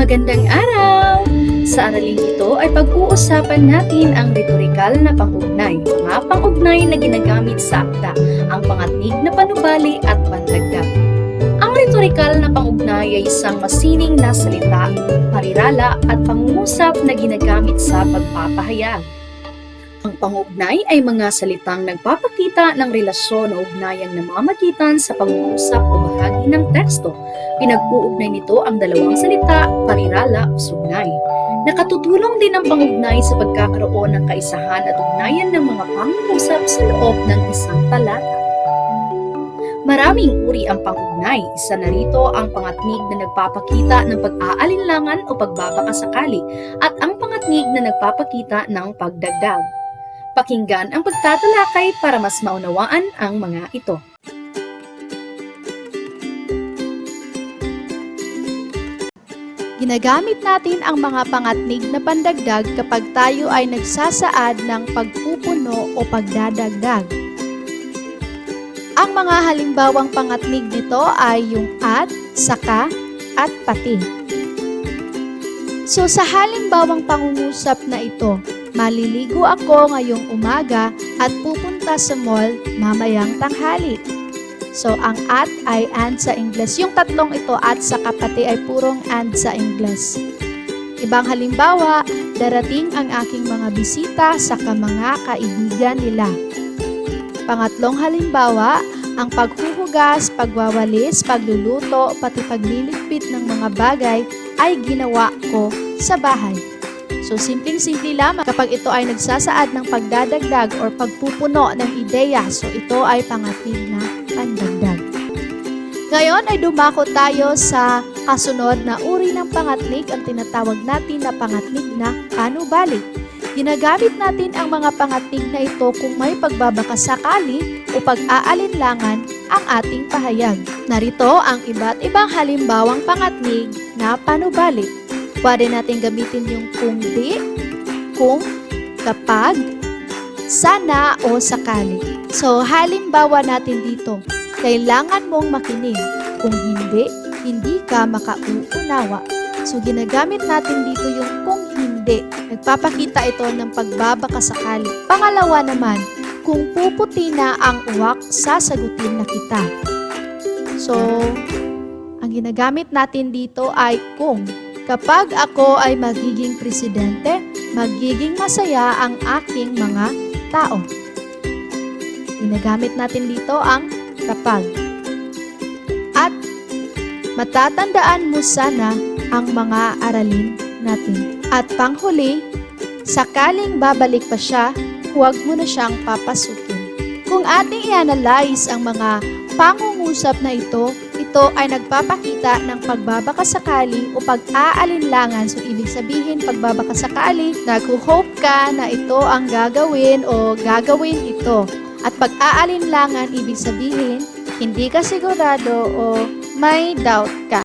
Magandang araw! Sa araling ito ay pag-uusapan natin ang retorikal na pangugnay, mga pangugnay na ginagamit sa akda, ang pangatnig na panubali at pandagdag. Ang retorikal na pangugnay ay isang masining na salita, parirala at pangungusap na ginagamit sa pagpapahayag. Ang pangugnay ay mga salitang nagpapakita ng relasyon o ugnayang namamagitan sa pangungusap o bahagi ng teksto. Pinag-uugnay nito ang dalawang salita, parirala o sugnay. Nakatutulong din ang pangugnay sa pagkakaroon ng kaisahan at ugnayan ng mga pangungusap sa loob ng isang talata. Maraming uri ang pangugnay. Isa na rito ang pangatnig na nagpapakita ng pag-aalinlangan o pagbabakasakali at ang pangatnig na nagpapakita ng pagdagdag. Pakinggan ang pagtatalakay para mas maunawaan ang mga ito. Ginagamit natin ang mga pangatnig na pandagdag kapag tayo ay nagsasaad ng pagpupuno o pagdadagdag. Ang mga halimbawang pangatnig nito ay yung at, saka, at pati. So sa halimbawang pangungusap na ito, maliligo ako ngayong umaga at pupunta sa mall mamayang tanghali. So, ang at ay and sa Ingles. Yung tatlong ito, at sa kapati, ay purong and sa Ingles. Ibang halimbawa, darating ang aking mga bisita sa mga kaibigan nila. Pangatlong halimbawa, ang paghuhugas, pagwawalis, pagluluto, pati pagliligpit ng mga bagay ay ginawa ko sa bahay. So, simpleng-simple lamang kapag ito ay nagsasaad ng pagdadagdag or pagpupuno ng ideya. So, ito ay pangatnig na pandagdag. Ngayon ay dumako tayo sa kasunod na uri ng pangatnig, ang tinatawag natin na pangatnig na panubali. Ginagamit natin ang mga pangatnig na ito kung may pagbabakasakali o pag-aalinlangan ang ating pahayag. Narito ang iba't ibang halimbawang pangatnig na panubali. Pwede natin gamitin yung kung di, kung, kapag, sana o sakali. So, halimbawa natin dito, kailangan mong makinig. Kung hindi, hindi ka makauunawa. So, ginagamit natin dito yung kung hindi. Nagpapakita ito ng pagbabakasakali. Pangalawa naman, kung puputi na ang uwak, sasagutin na kita. So, ang ginagamit natin dito ay kung. Kapag ako ay magiging presidente, magiging masaya ang aking mga tao. Ginagamit natin dito ang kapag. At matatandaan mo sana ang mga aralin natin. At panghuli, sakaling babalik pa siya, huwag mo na siyang papasukin. Kung ating i-analyze ang mga pangungusap na ito ay nagpapakita ng pagbabakasakali o pag-aalinlangan. So, ibig sabihin, pagbabakasakali, nag-hope ka na ito ang gagawin o gagawin ito. At pag-aalinlangan, ibig sabihin, hindi ka sigurado o may doubt ka.